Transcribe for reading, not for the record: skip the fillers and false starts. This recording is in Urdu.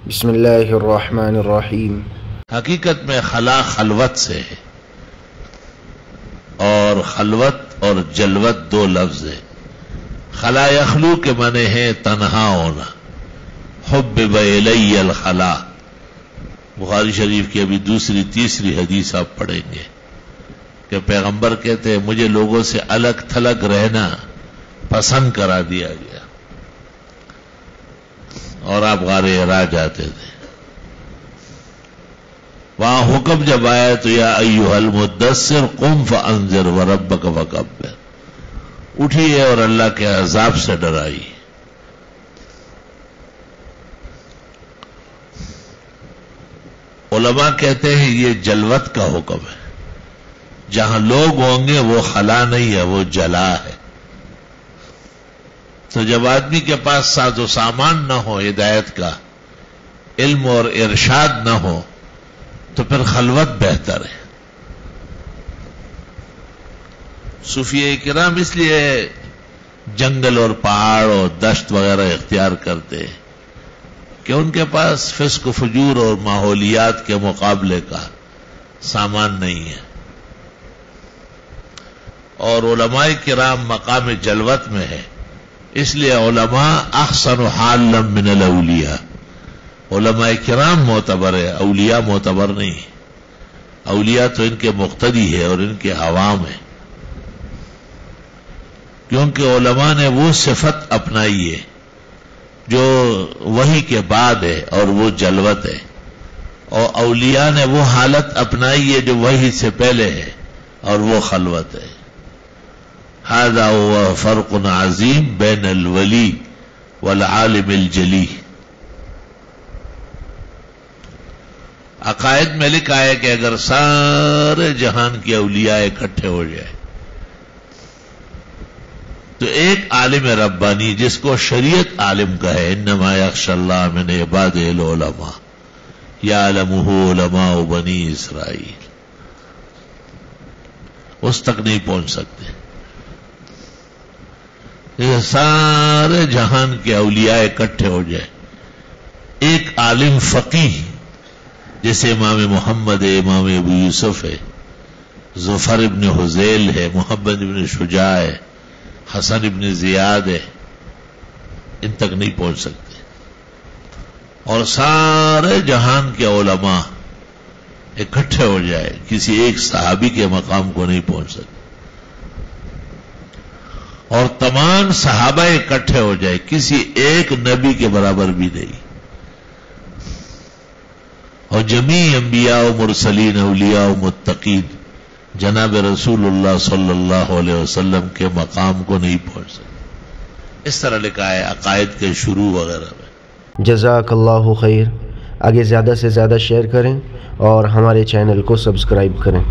بسم اللہ الرحمن الرحیم۔ حقیقت میں خلا خلوت سے ہے، اور خلوت اور جلوت دو لفظ ہے۔ خلا یخلو کے معنی ہے تنہا ہونا، حبب الی الخلا۔ بخاری شریف کی ابھی دوسری تیسری حدیث آپ پڑھیں گے کہ پیغمبر کہتے ہیں مجھے لوگوں سے الگ تھلگ رہنا پسند کرا دیا گیا، اور آپ غار حرا جاتے تھے۔ وہاں حکم جب آیا تو یا ایھا المدثر قم فانذر وربک فکبر، اٹھیے اور اللہ کے عذاب سے ڈرائیے۔ علماء کہتے ہیں یہ جلوت کا حکم ہے، جہاں لوگ ہوں گے وہ خلا نہیں ہے، وہ جلا ہے۔ تو جب آدمی کے پاس ساز و سامان نہ ہو ہدایت کا، علم اور ارشاد نہ ہو، تو پھر خلوت بہتر ہے۔ صوفیہ کرام اس لیے جنگل اور پہاڑ اور دشت وغیرہ اختیار کرتے ہیں کہ ان کے پاس فسق و فجور اور ماحولیات کے مقابلے کا سامان نہیں ہے، اور علماء کرام مقام جلوت میں ہے، اس لیے علماء احسن حالا من الاولیاء۔ علماء کرام معتبر ہے، اولیاء معتبر نہیں ہے۔ اولیاء تو ان کے مقتدی ہے اور ان کے عوام ہے، کیونکہ علماء نے وہ صفت اپنائی ہے جو وحی کے بعد ہے اور وہ جلوت ہے، اور اولیاء نے وہ حالت اپنائی ہے جو وحی سے پہلے ہے اور وہ خلوت ہے۔ ھذا ھو فرق عظیم بین الولی والعالم الجلی۔ عقائد میں لکھا ہے کہ اگر سارے جہان کے اولیاء اکٹھے ہو جائے تو ایک عالم ربانی جس کو شریعت عالم کہے، انما یخشی اللہ من عبادہ العلماء یعلمہ علماء بنی اسرائیل، اس تک نہیں پہنچ سکتے۔ یہ سارے جہان کے اولیاء اکٹھے ہو جائے، ایک عالم فقیہ جیسے امام محمد ہے، امام ابو یوسف ہے، ظفر ابن حذیل ہے، محمد ابن شجاع ہے، حسن ابن زیاد ہے، ان تک نہیں پہنچ سکتے، اور سارے جہان کے علماء اکٹھے ہو جائے کسی ایک صحابی کے مقام کو نہیں پہنچ سکتے، اور تمام صحابہ اکٹھے ہو جائے کسی ایک نبی کے برابر بھی نہیں، اور جمیع انبیاء و مرسلین اولیاء و متقین جناب رسول اللہ صلی اللہ علیہ وسلم کے مقام کو نہیں پہنچ سکتے۔ اس طرح لکھا ہے عقائد کے شروع وغیرہ میں۔ جزاک اللہ خیر۔ آگے زیادہ سے زیادہ شیئر کریں اور ہمارے چینل کو سبسکرائب کریں۔